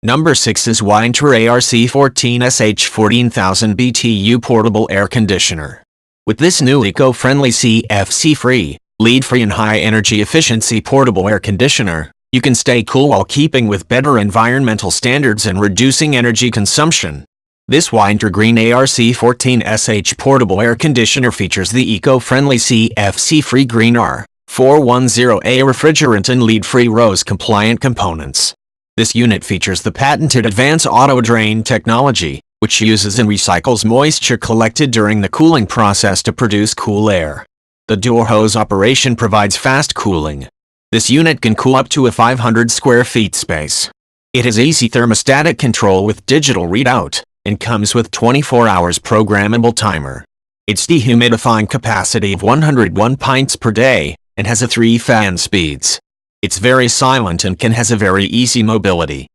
Number 6 is Whynter ARC-14SH 14,000 BTU Portable Air Conditioner. With this new eco-friendly CFC-free, lead-free and high-energy efficiency portable air conditioner, you can stay cool while keeping with better environmental standards and reducing energy consumption. This Whynter Green ARC-14SH portable air conditioner features the eco-friendly CFC-free Green AR-410A refrigerant and lead-free RoHS-compliant components. This unit features the patented advanced auto-drain technology, which uses and recycles moisture collected during the cooling process to produce cool air. The dual hose operation provides fast cooling. This unit can cool up to a 500 square feet space. It has easy thermostatic control with digital readout, and comes with 24 hours programmable timer. Its dehumidifying capacity of 101 pints per day, and has a 3 fan speeds. It's very silent and has a very easy mobility.